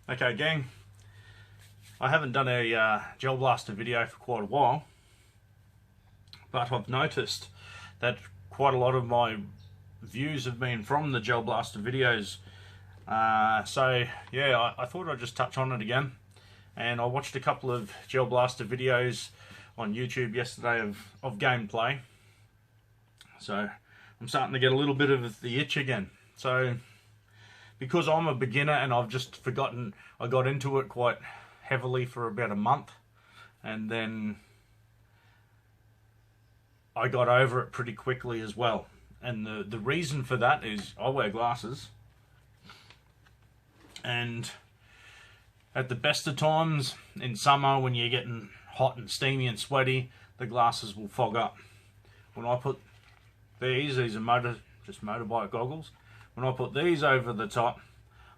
Okay, gang, I haven't done a gel blaster video for quite a while, but I've noticed that quite a lot of my views have been from the gel blaster videos. So yeah, I thought I'd just touch on it again. And I watched a couple of gel blaster videos on YouTube yesterday of gameplay. So I'm starting to get a little bit of the itch again. So because I'm a beginner and I've just forgotten, I got into it quite heavily for about a month, and then I got over it pretty quickly as well. And the reason for that is I wear glasses, and at the best of times in summer when you're getting hot and steamy and sweaty, the glasses will fog up. When I put these are motorbike goggles. When I put these over the top,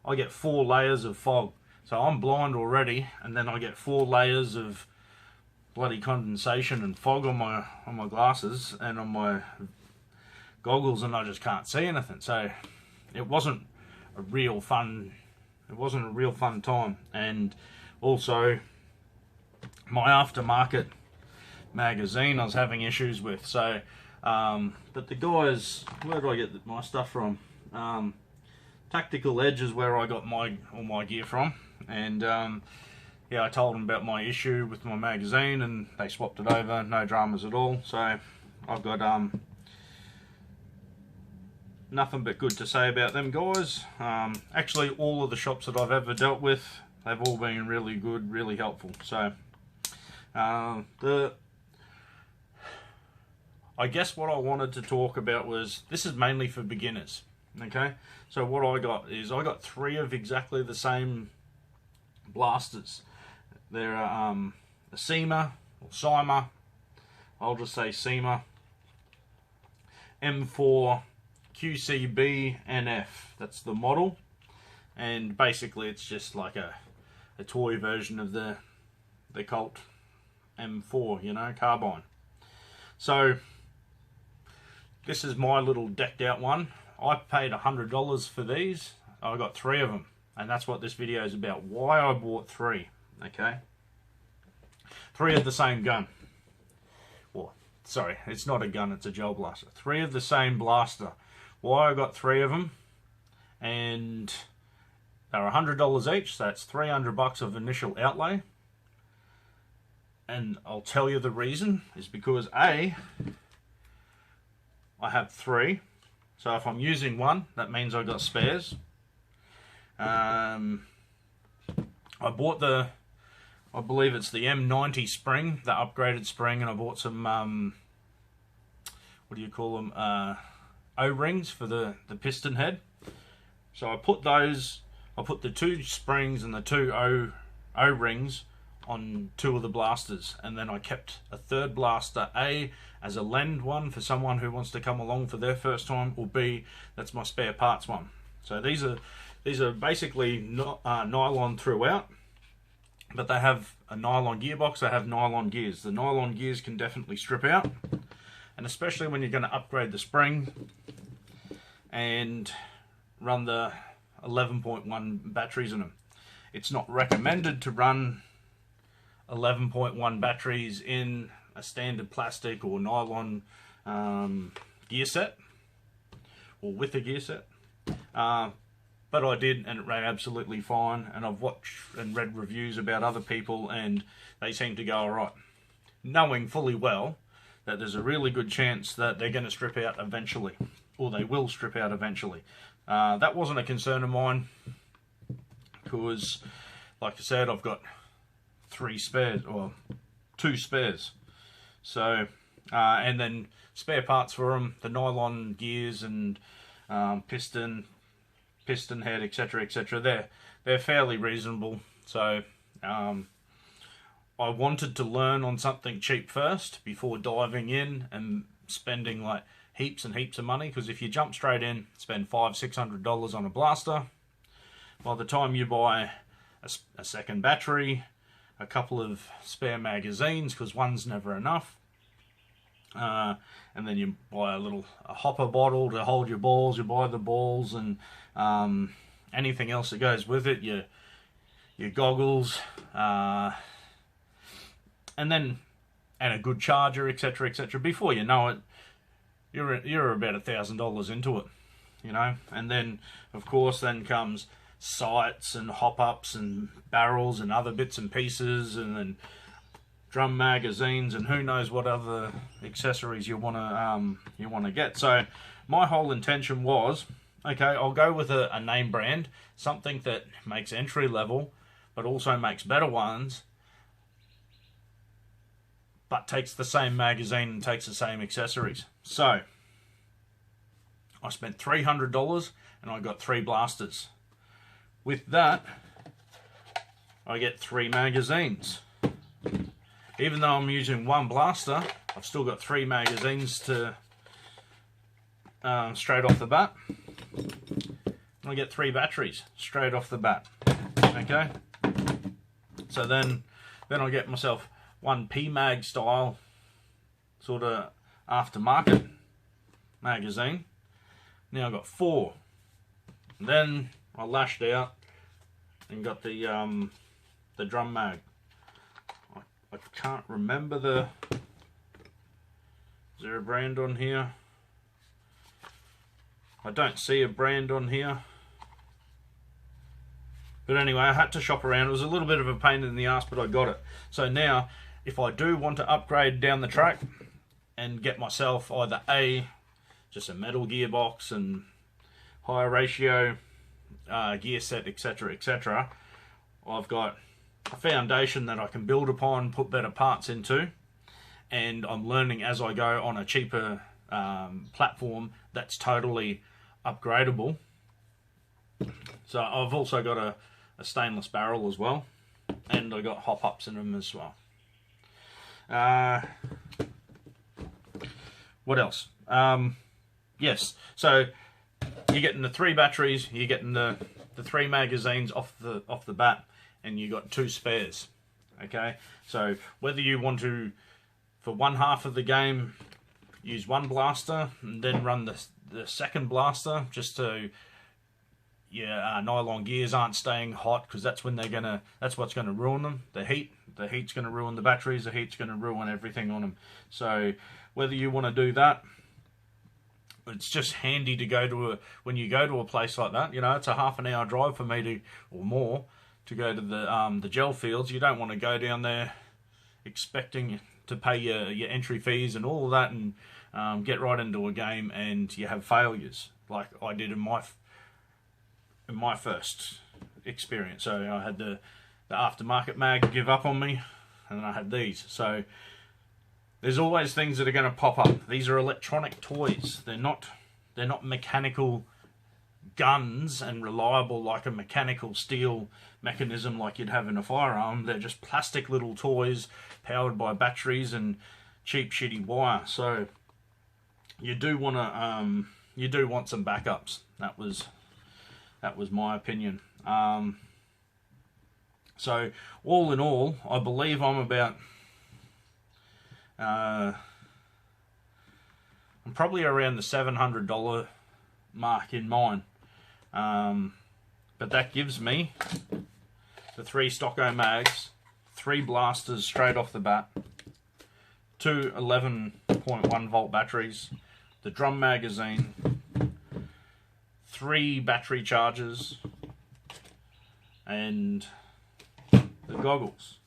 I get 4 layers of fog. So I'm blind already, and then I get 4 layers of bloody condensation and fog on my glasses and on my goggles, and I just can't see anything. So it wasn't a real fun time. And also my aftermarket magazine I was having issues with. So but the guys, where do I get my stuff from? Tactical Edge is where I got all my gear from, and yeah, I told them about my issue with my magazine, and they swapped it over, no dramas at all. So I've got nothing but good to say about them guys. Actually, all of the shops that I've ever dealt with, they've all been really good, really helpful. So I guess what I wanted to talk about was, this is mainly for beginners, okay? So what I got 3 of exactly the same blasters. They're a Cyma, or Cyma, I'll just say Cyma, M4 QCB NF, that's the model. And basically it's just like a toy version of the Colt M4, you know, carbine. So this is my little decked out one. I paid $100 for these. I got 3 of them, and that's what this video is about. Why I bought 3, okay? 3 of the same gun. Well, sorry, it's not a gun, it's a gel blaster. 3 of the same blaster. Why I got 3 of them, and they're $100 each, so that's $300 of initial outlay. And I'll tell you the reason is because I have 3, so if I'm using one, that means I got spares. I bought I believe it's the M90 spring, the upgraded spring, and I bought some what do you call them, O-rings for the piston head. So I put the 2 springs and the 2 O-rings on 2 of the blasters, and then I kept a 3rd blaster, A, as a lend one for someone who wants to come along for their first time, or B, that's my spare parts one. So these are basically nylon throughout, but they have a nylon gearbox, they have nylon gears. The nylon gears can definitely strip out, and especially when you're going to upgrade the spring and run the 11.1 batteries in them. It's not recommended to run 11.1 batteries in a standard plastic or nylon gear set, or with a gear set, but I did, and it ran absolutely fine. And I've watched and read reviews about other people, and they seem to go alright, knowing fully well that there's a really good chance that they're going to strip out eventually, or they will strip out eventually. That wasn't a concern of mine, because like I said, I've got 3 spares, or 2 spares. So, and then spare parts for them, the nylon gears and piston head, etc., etc. They're fairly reasonable. So, I wanted to learn on something cheap first before diving in and spending like heaps and heaps of money. Because if you jump straight in, spend $500-600 on a blaster, by the time you buy a second battery, a couple of spare magazines, because one's never enough, and then you buy a hopper bottle to hold your balls, you buy the balls, and anything else that goes with it, your goggles, and a good charger, etc., etc. Before you know it, you're about $1,000 into it, you know. And then, of course, then comes sights and hop-ups and barrels and other bits and pieces, and then drum magazines and who knows what other accessories you want to get. So my whole intention was, okay, I'll go with a name brand, something that makes entry level, but also makes better ones, but takes the same magazine and takes the same accessories. So I spent $300 and I got 3 blasters. With that, I get 3 magazines. Even though I'm using 1 blaster, I've still got 3 magazines to straight off the bat. And I get 3 batteries straight off the bat. Okay. So then I get myself 1 PMag style sort of aftermarket magazine. Now I've got 4. And then I lashed out and got the drum mag. I can't remember is there a brand on here? I don't see a brand on here. But anyway, I had to shop around. It was a little bit of a pain in the ass, but I got it. So now, if I do want to upgrade down the track and get myself either just a metal gearbox and higher ratio gear set, etc., etc., I've got a foundation that I can build upon, put better parts into, and I'm learning as I go on a cheaper platform that's totally upgradable. So I've also got a stainless barrel as well, and I got hop-ups in them as well. What else? Yes, so you're getting the 3 batteries, you're getting the 3 magazines off the bat, and you got 2 spares. Okay, so whether you want to, for one half of the game, use 1 blaster and then run the second blaster just so your nylon gears aren't staying hot, because that's what's gonna ruin them. The heat's gonna ruin the batteries. The heat's gonna ruin everything on them. So whether you want to do that, it's just handy to go to when you go to a place like that. You know, it's a half an hour drive for me or more to go to the gel fields. You don't want to go down there expecting to pay your entry fees and all of that, and get right into a game and you have failures like I did in my first experience. So I had the aftermarket mag give up on me, and I had these. So there's always things that are going to pop up. These are electronic toys. They're not mechanical guns and reliable like a mechanical steel mechanism like you'd have in a firearm. They're just plastic little toys powered by batteries and cheap shitty wire. So you do want some backups. That was my opinion. So all in all, I believe I'm about I'm probably around the $700 mark in mine. But that gives me the 3 Stocko mags, 3 blasters straight off the bat, 2 11.1 volt batteries, the drum magazine, 3 battery chargers, and the goggles.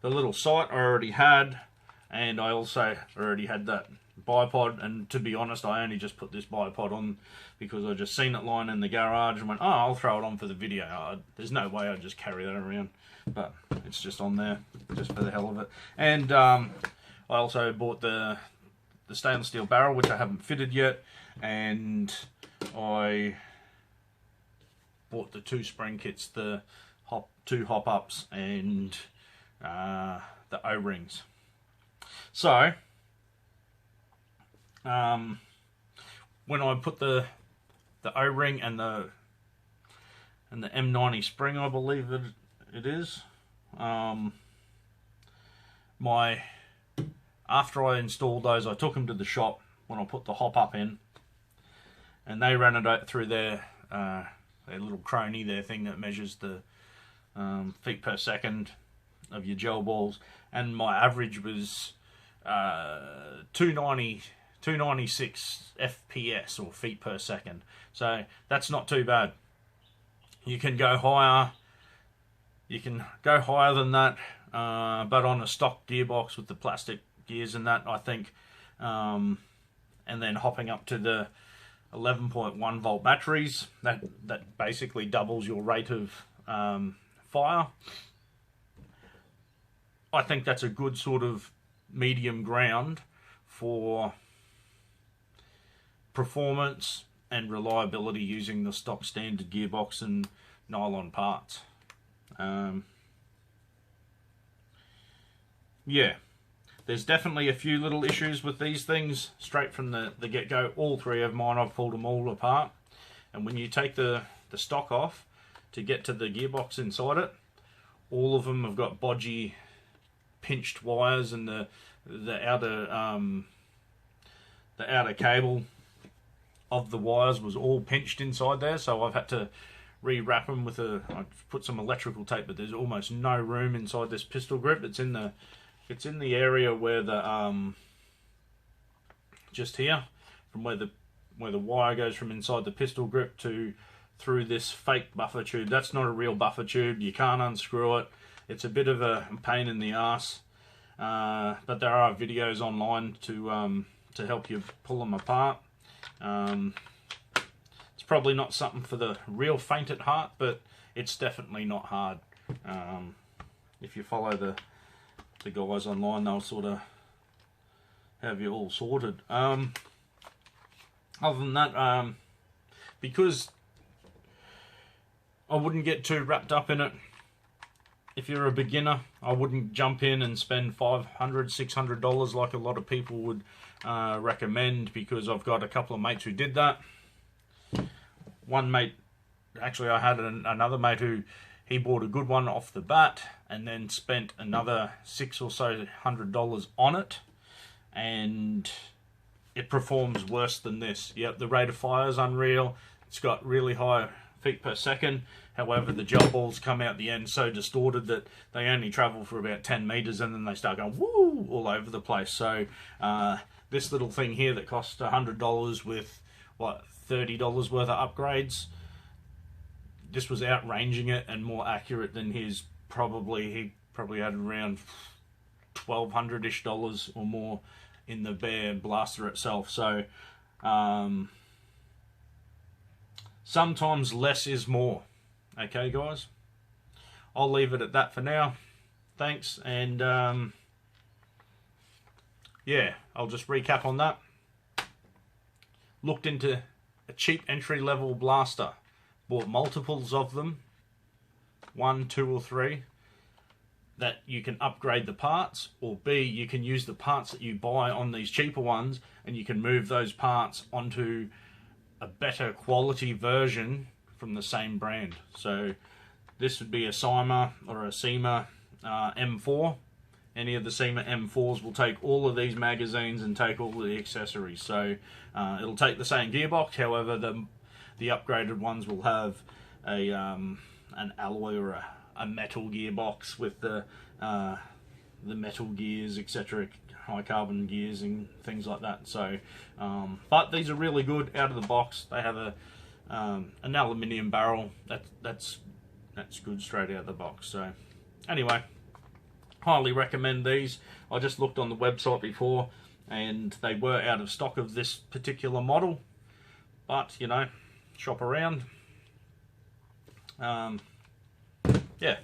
The little sight I already had, and I also already had that bipod, and to be honest, I only just put this bipod on because I just seen it lying in the garage and went, oh, I'll throw it on for the video. There's no way I'd just carry that around, but it's just on there just for the hell of it. And I also bought the stainless steel barrel, which I haven't fitted yet, and I bought the 2 spring kits, the 2 hop-ups and the O-rings. So when I put the O-ring and the M90 spring, I believe it is, after I installed those, I took them to the shop when I put the hop-up in, and they ran it out through their their little crony, their thing that measures the feet per second of your gel balls, and my average was 296 FPS or feet per second. So that's not too bad. You can go higher. You can go higher than that, but on a stock gearbox with the plastic gears and that, I think, and then hopping up to the 11.1 volt batteries, that basically doubles your rate of fire. I think that's a good sort of medium ground for performance and reliability using the stock standard gearbox and nylon parts. Yeah, there's definitely a few little issues with these things straight from the get-go. All three of mine, I've pulled them all apart, and when you take the stock off to get to the gearbox inside it, all of them have got bodgy pinched wires, and the outer cable of the wires was all pinched inside there, so I've had to rewrap them with I put some electrical tape, but there's almost no room inside this pistol grip. It's in the area where the just here, from where the wire goes from inside the pistol grip to through this fake buffer tube. That's not a real buffer tube. You can't unscrew it. It's a bit of a pain in the ass, but there are videos online to help you pull them apart. It's probably not something for the real faint at heart, but it's definitely not hard. If you follow the guys online, they'll sort of have you all sorted. Other than that, because I wouldn't get too wrapped up in it. If you're a beginner, I wouldn't jump in and spend $500, $600 like a lot of people would recommend, because I've got a couple of mates who did that. One mate, actually I had another mate who, he bought a good one off the bat and then spent another $600 or so on it, and it performs worse than this. Yep, the rate of fire is unreal. It's got really high feet per second. However, the gel balls come out the end so distorted that they only travel for about 10 meters, and then they start going woo all over the place. So this little thing here that cost $100 with what, $30 worth of upgrades, this was outranging it and more accurate than his. He probably had around $1,200-ish or more in the bare blaster itself. So sometimes less is more. Okay, guys, I'll leave it at that for now. Thanks, and yeah, I'll just recap on that. Looked into a cheap entry-level blaster, bought multiples of them, 1, 2, or 3, that you can upgrade the parts, or B, you can use the parts that you buy on these cheaper ones, and you can move those parts onto a better quality version from the same brand. So this would be a Cyma or a Cyma M4. Any of the Cyma M4s will take all of these magazines and take all of the accessories. So it'll take the same gearbox. However, the upgraded ones will have a an alloy or a metal gearbox with the metal gears, etc., high carbon gears and things like that. So, but these are really good out of the box. They have an aluminium barrel. That's good straight out of the box. So, anyway, highly recommend these. I just looked on the website before, and they were out of stock of this particular model. But you know, shop around. Yeah.